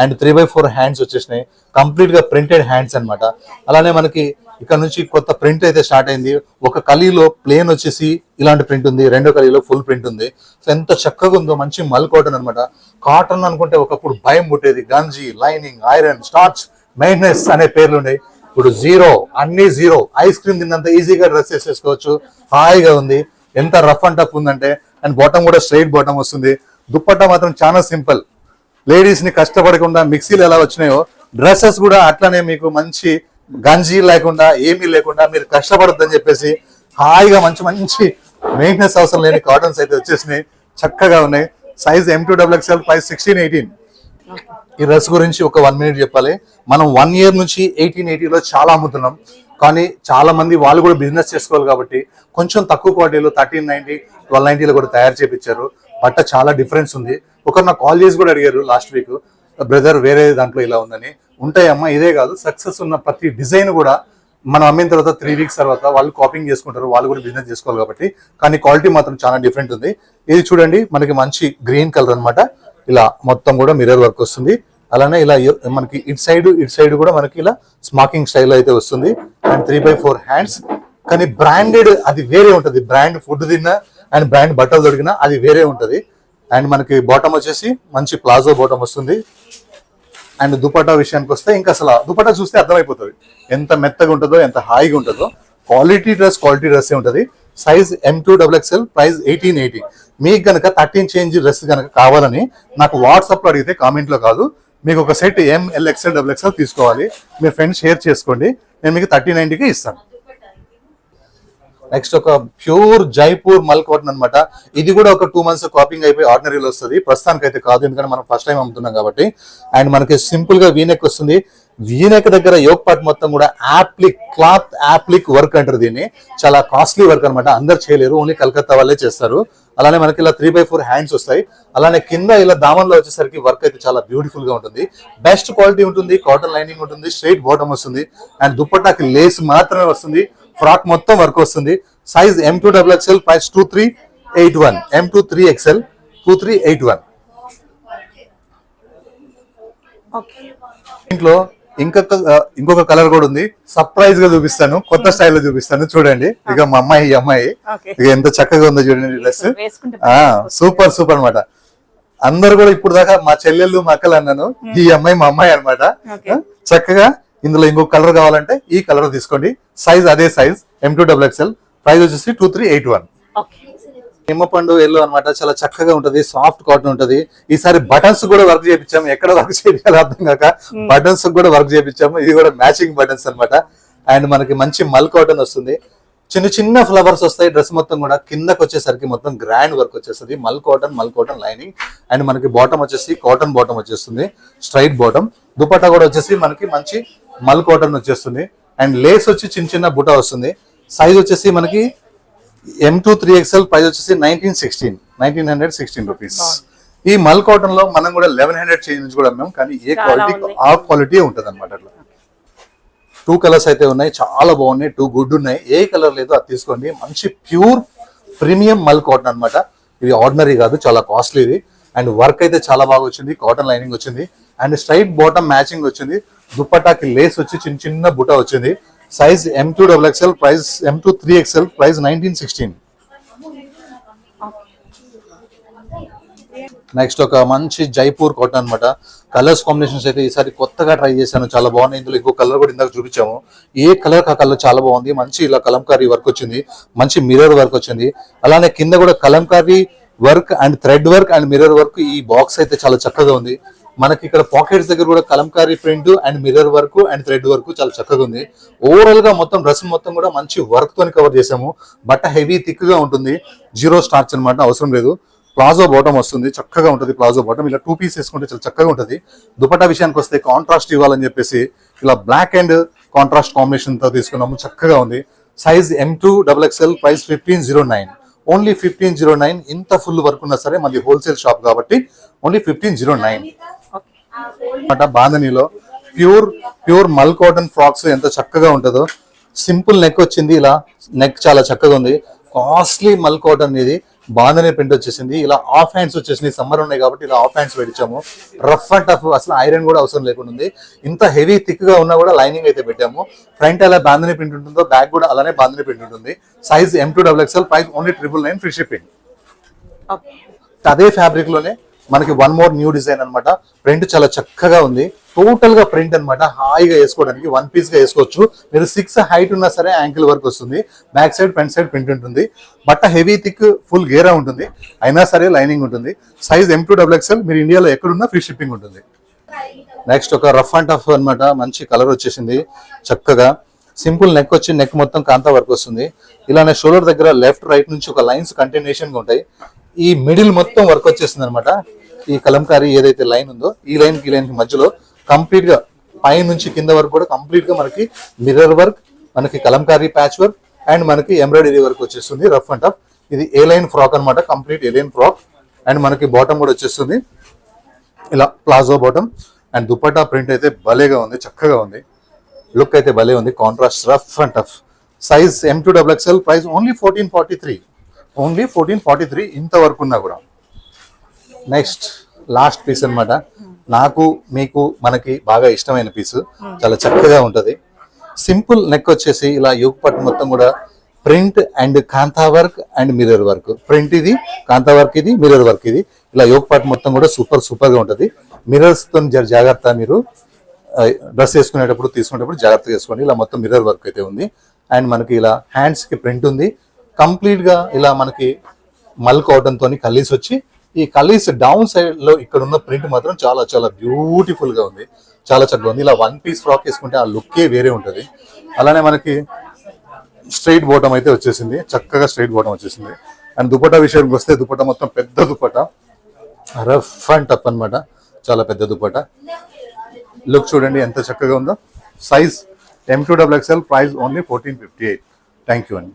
అండ్ 3x4 హ్యాండ్స్ వచ్చేసినాయి, కంప్లీట్ గా ప్రింటెడ్ హ్యాండ్స్ అనమాట. అలానే మనకి ఇక్కడ నుంచి కొత్త ప్రింట్ అయితే స్టార్ట్ అయింది. ఒక కలీలో ప్లేన్ వచ్చేసి ఇలాంటి ప్రింట్ ఉంది, రెండో కలీలో ఫుల్ ప్రింట్ ఉంది. సో ఎంత చక్కగా ఉందో, మంచి మల్ కాటన్ అనమాట. కాటన్ అనుకుంటే ఒకప్పుడు భయం పుట్టేది, గంజి, లైనింగ్, ఐరన్, స్టార్చ్, మెయింటెనెన్స్ అనే పేర్లు ఉన్నాయి. ఇప్పుడు జీరో, అన్ని జీరో. ఐస్ క్రీమ్ తిన్నంత ఈజీగా డ్రెస్ వేసేసుకోవచ్చు, హాయిగా ఉంది. ఎంత రఫ్ అండ్ టఫ్ ఉందంటే. అండ్ బాటమ్ కూడా స్ట్రైట్ బాటమ్ వస్తుంది. దుప్పట్టా మాత్రం చాలా సింపుల్. లేడీస్ ని కష్టపడకుండా మిక్సీలు ఎలా వచ్చినాయో డ్రెస్సెస్ కూడా అట్లానే మీకు మంచి గంజీ లేకుండా ఏమీ లేకుండా మీరు కష్టపడద్దని చెప్పేసి హాయిగా మంచి మంచి మెయింటెనెన్స్ అవసరం లేని కాటన్స్ అయితే వచ్చేసినాయి, చక్కగా ఉన్నాయి. Size M2XXL, price 1618. ఈ డ్రెస్ గురించి ఒక 1 మినిట్ చెప్పాలి. మనం 1 ఇయర్ నుంచి 1880లో చాలా అమ్ముతున్నాం. కానీ చాలా మంది వాళ్ళు కూడా బిజినెస్ చేసుకోవాలి కాబట్టి కొంచెం తక్కువ క్వాలిటీలో 1390, 1290లో కూడా తయారు చేయించారు. బట్ట చాలా డిఫరెన్స్ ఉంది. ఒకరు నాకు కాల్ చేసి కూడా అడిగారు లాస్ట్ వీక్, బ్రదర్ వేరే దాంట్లో ఇలా ఉందని. ఉంటాయమ్మా, ఇదే కాదు, సక్సెస్ ఉన్న ప్రతి డిజైన్ కూడా మనం అమ్మిన తర్వాత 3 వీక్స్ తర్వాత వాళ్ళు కాపింగ్ చేసుకుంటారు, వాళ్ళు కూడా బిజినెస్ చేసుకోవాలి కాబట్టి. కానీ క్వాలిటీ మాత్రం చాలా డిఫరెంట్ ఉంది. ఇది చూడండి, మనకి మంచి గ్రీన్ కలర్ అనమాట. ఇలా మొత్తం కూడా మిర్రర్ వర్క్ వస్తుంది. అలానే ఇలా మనకి ఇటు సైడ్ కూడా మనకి ఇలా స్మాకింగ్ స్టైల్ అయితే వస్తుంది. And 3x4 hands. కానీ బ్రాండెడ్ అది వేరే ఉంటది. బ్రాండ్ ఫుడ్ తిన్నా అండ్ బ్రాండ్ బట్టలు దొరికినా అది వేరే ఉంటది. అండ్ మనకి బాటమ్ వచ్చేసి మంచి ప్లాజో బాటమ్ వస్తుంది. అండ్ దుపట్టా విషయానికి వస్తే ఇంకా అసలు దుపట్టా చూస్తే అర్థమైపోతుంది ఎంత మెత్తగా ఉంటుందో, ఎంత హాయిగా ఉంటుందో. క్వాలిటీ డ్రెస్ ఉంటుంది. Size M2XXL, price 1880. మీకు కనుక 13 చేంజ్ డ్రెస్ కనుక కావాలని నాకు వాట్సాప్ లో అడిగితే, కామెంట్ లో కాదు, మీకు ఒక సెట్ MLXL తీసుకోవాలి. మీ ఫ్రెండ్స్ షేర్ చేసుకోండి, నేను మీకు 1390కి ఇస్తాను. నెక్స్ట్ ఒక ప్యూర్ జైపూర్ మల్ కాటన్ అనమాట. ఇది కూడా ఒక 2 మంత్స్ కాపింగ్ అయిపోయి ఆర్డినరీలో వస్తుంది. ప్రస్తుతానికి అయితే కాదు, ఎందుకంటే మనం ఫస్ట్ టైం అమ్ముతున్నాం కాబట్టి. అండ్ మనకి సింపుల్ గా వీనెక్ వస్తుంది. వీనెక్ దగ్గర యోక్ పార్ట్ మొత్తం కూడా క్లాత్ యాప్లిక్ వర్క్ అంటారు దీన్ని. చాలా కాస్ట్లీ వర్క్ అనమాట, అందరు చేయలేరు, ఓన్లీ కలకత్తా వాళ్ళే చేస్తారు. అలానే మనకి ఇలా 3x4 హ్యాండ్స్ వస్తాయి. అలానే కింద ఇలా దామన్లో వచ్చేసరికి వర్క్ అయితే చాలా బ్యూటిఫుల్ గా ఉంటుంది. బెస్ట్ క్వాలిటీ ఉంటుంది, కాటన్ లైనింగ్ ఉంటుంది, స్ట్రైట్ బాటమ్ వస్తుంది. అండ్ దుపట్టాకి లేస్ మాత్రమే వస్తుంది. ఫ్రాక్ మొత్తం వర్క్ వస్తుంది. Size M2XXL, price 2381. M23XL 2381. ఇంట్లో ఇంకొక కలర్ కూడా ఉంది, సర్ప్రైజ్ గా చూపిస్తాను, కొత్త స్టైల్లో చూపిస్తాను. చూడండి, ఇక మా అమ్మాయి ఇక ఎంత చక్కగా ఉందో చూడండి డ్రెస్. సూపర్ అనమాట. అందరు కూడా ఇప్పుడు దాకా మా చెల్లెళ్ళు మా అక్కలు అన్నాను, ఈ అమ్మాయి మా అమ్మాయి అనమాట. చక్కగా ఇందులో ఇంకొక కలర్ కావాలంటే ఈ కలర్ తీసుకోండి. సైజ్ అదే సైజ్ M2XXL, ప్రైస్ వచ్చేసి 2381. ఓకే. నిమ్మపండు ఎల్లో అన్నమాట, చాలా చక్కగా ఉంటది, సాఫ్ట్ కాటన్ ఉంటది. ఈసారి బటన్స్ కూడా వర్క్ చేయించాము, ఎక్కడ వర్క్ చేయాలో అర్థం కాక బటన్స్ కూడా వర్క్ చేయించాము. ఇది కూడా మ్యాచింగ్ బటన్స్ అన్నమాట. అండ్ మనకి మంచి మల్ కాటన్ వస్తుంది, చిన్న చిన్న ఫ్లవర్స్ వస్తాయి. డ్రెస్ మొత్తం కూడా కిందకి వచ్చేసరికి మొత్తం గ్రాండ్ వర్క్ వచ్చేస్తుంది. మల్ కాటన్ లైనింగ్. అండ్ మనకి బాటమ్ వచ్చేసి కాటన్ బాటమ్ వచ్చేస్తుంది, స్ట్రైట్ బాటమ్. దుపట్టా కూడా వచ్చేసి మనకి మంచి మల్ కాటన్ వచ్చేస్తుంది. అండ్ లేస్ వచ్చి చిన్న చిన్న బుటా వస్తుంది. సైజ్ వచ్చేసి మనకి M2 3XL, ప్రైస్ వచ్చేసి 1916 రూపీస్. ఈ మల్ కాటన్ లో మనం కూడా 1100 చేంజ్ నుంచి కూడా అమ్మాం, కానీ ఏ క్వాలిటీ ఆ క్వాలిటీ ఉంటది అనమాట. అట్లా 2 కలర్స్ అయితే ఉన్నాయి, చాలా బాగున్నాయి, 2 గుడ్ ఉన్నాయి. ఏ కలర్ లేదో అది తీసుకోండి. మంచి ప్యూర్ ప్రీమియం మల్ కాటన్ అనమాట. ఇది ఆర్డినరీ కాదు, చాలా కాస్ట్లీ ఇది. అండ్ వర్క్ అయితే చాలా బాగా వచ్చింది, కాటన్ లైనింగ్ వచ్చింది. అండ్ స్ట్రైట్ బాటమ్ మ్యాచింగ్ వచ్చింది. దుపట్టాకి లేస్ వచ్చి చిన్న చిన్న బుటా వచ్చింది. Size M2XXL, price M2 3XL, price 1916. Next ఒక మంచి జైపూర్ కాటన్ అన్నమాట. కలర్స్ కాంబినేషన్స్ అయితే ఈసారి కొత్తగా ట్రై చేశాను, చాలా బాగున్నాయి. ఇందులో ఇంకో కలర్ కూడా ఇందాక చూపించాము. ఏ కలర్ ఆ కలర్ చాలా బాగుంది. మంచి ఇలా కలంకారీ వర్క్ వచ్చింది, మంచి మిర్రర్ వర్క్ వచ్చింది. అలానే కింద కూడా Kalamkari work and thread work and mirror work. ఈ బాక్స్ అయితే చాలా చక్కగా ఉంది. మనకి ఇక్కడ పాకెట్స్ దగ్గర కూడా Kalamkari print and mirror work and thread work చాలా చక్కగా ఉంది. ఓవరాల్ గా మొత్తం డ్రెస్ మొత్తం కూడా మంచి వర్క్ తోని కవర్ చేసాము. బట్ట హెవీ థిక్ గా ఉంటుంది, జీరో స్టార్చ్ అనమాట, అవసరం లేదు. ప్లాజో బాటమ్ వస్తుంది, చక్కగా ఉంటుంది ప్లాజో బాటమ్. ఇలా 2 పీస్ వేసుకుంటే చాలా చక్కగా ఉంటుంది. దుపట్టా విషయానికి వస్తే కాంట్రాస్ట్ ఇవ్వాలని చెప్పేసి ఇలా బ్లాక్ అండ్ కాంట్రాస్ట్ కాంబినేషన్ తో తీసుకున్నాము, చక్కగా ఉంది. Size M2XXL, price 1509, only 1509. ఇంత ఫుల్ వర్క్ ఉన్నా సరే మనది హోల్సేల్ షాప్ కాబట్టి ఓన్లీ 1509. బాంధనీలో ప్యూర్ మల్ కాటన్ ఫ్రాక్స్ ఎంత చక్కగా ఉంటుందో. సింపుల్ నెక్ వచ్చింది, ఇలా నెక్ చాలా చక్కగా ఉంది. కాస్ట్లీ మల్ కాటన్ ఇది. బాంధనీ ప్రింట్ వచ్చేసింది. ఇలా ఆఫ్ హ్యాండ్స్ వచ్చేసింది, సమ్మర్ ఉన్నాయి కాబట్టి ఇలా ఆఫ్ హ్యాండ్స్ పెట్టించాము. రఫ్ అండ్ టఫ్, అసలు ఐరన్ కూడా అవసరం లేకుండా ఉంది. ఇంత హెవీ థిక్ గా ఉన్నా కూడా లైనింగ్ అయితే పెట్టాము. ఫ్రంట్ ఎలా బాంధనీ ప్రింట్ ఉంటుందో బ్యాక్ కూడా అలానే బాంధనీ ప్రింట్ ఉంటుంది. Size M2XXL, price only 999, free shipping. అదే ఫ్యాబ్రిక్ లోనే మనకి 1 మోర్ న్యూ డిజైన్ అనమాట. ప్రింట్ చాలా చక్కగా ఉంది, టోటల్ గా ప్రింట్ అనమాట. హాయిగా వేసుకోవడానికి 1 పీస్ గా వేసుకోవచ్చు. మీరు 6 హైట్ ఉన్నా సరే యాంకిల్ వర్క్ వస్తుంది. Back side front side print ఉంటుంది. బట్ట హెవీ థిక్ ఫుల్ గేరా ఉంటుంది, అయినా సరే లైనింగ్ ఉంటుంది. సైజ్ M2XXL, మీరు ఇండియాలో ఎక్కడున్నా ఫ్రీ షిప్పింగ్ ఉంటుంది. నెక్స్ట్ ఒక రఫ్ అండ్ టఫ్ అనమాట, మంచి కలర్ వచ్చేసింది. చక్కగా సింపుల్ నెక్ వచ్చి నెక్ మొత్తం కాంతా వర్క్ వస్తుంది. ఇలానే షోల్డర్ దగ్గర లెఫ్ట్ రైట్ నుంచి ఒక లైన్స్ కంటిన్యూషన్ గా ఉంటాయి. ఈ మిడిల్ మొత్తం వర్క్ వచ్చేస్తుంది అనమాట. ఈ కలంకారీ ఏదైతే లైన్ ఉందో ఈ లైన్ కి లైన్ కి మధ్యలో కంప్లీట్ గా పై నుంచి కింద వరకు కూడా కంప్లీట్ గా మనకి మిర్రర్ వర్క్, మనకి కలంకారీ ప్యాచ్ వర్క్ అండ్ మనకి ఎంబ్రాయిడరీ వర్క్ వచ్చేస్తుంది. Rough and tough. ఇది ఏ లైన్ ఫ్రాక్ అనమాట, complete A line frock. And మనకి బాటమ్ కూడా వచ్చేస్తుంది ఇలా palazzo bottom. And dupatta print అయితే భలేగా ఉంది, చక్కగా ఉంది. లుక్ అయితే భలే ఉంది, contrast rough and tough. Size M2XXL, price only 1443, only 1443. ఇంత వరకు ఉన్నా కూడా. నెక్స్ట్ లాస్ట్ పీస్ అనమాట. నాకు మీకు మనకి బాగా ఇష్టమైన పీస్, చాలా చక్కగా ఉంటది. సింపుల్ నెక్ వచ్చేసి ఇలా యోగ్ పట్టు మొత్తం కూడా print and kantha work and mirror work. Print ఇది, కాంతా వర్క్ ఇది, మిర్రర్ వర్క్ ఇది. ఇలా యోగ్ పట్టు మొత్తం కూడా సూపర్ గా ఉంటది. మిర్రర్స్ తో జాగ్రత్త, మీరు డ్రెస్ వేసుకునేటప్పుడు తీసుకునేటప్పుడు జాగ్రత్తగా వేసుకోండి. ఇలా మొత్తం మిర్రర్ వర్క్ అయితే ఉంది. అండ్ మనకి ఇలా హ్యాండ్స్ కి ప్రింట్ ఉంది. కంప్లీట్ గా ఇలా మనకి మల్ కాటన్ తోని కలీస్ వచ్చి, ఈ కలీస్ డౌన్ సైడ్ లో ఇక్కడ ఉన్న ప్రింట్ మాత్రం చాలా చాలా బ్యూటిఫుల్ గా ఉంది, చాలా చక్కగా ఉంది. ఇలా 1 పీస్ ఫ్రాక్ వేసుకుంటే ఆ లుక్కే వేరే ఉంటది. అలానే మనకి స్ట్రైట్ బాటమ్ అయితే వచ్చేసింది, చక్కగా స్ట్రైట్ బాటమ్ వచ్చేసింది. అండ్ దుపట్టా విషయానికి వస్తే దుపట్టా మొత్తం పెద్ద దుపట్టా, రఫ్ అండ్ టఫ్ అనమాట, చాలా పెద్ద దుపట్టా. లుక్ చూడండి ఎంత చక్కగా ఉందో. Size M2XXL, price only 1458. Thank you అండి.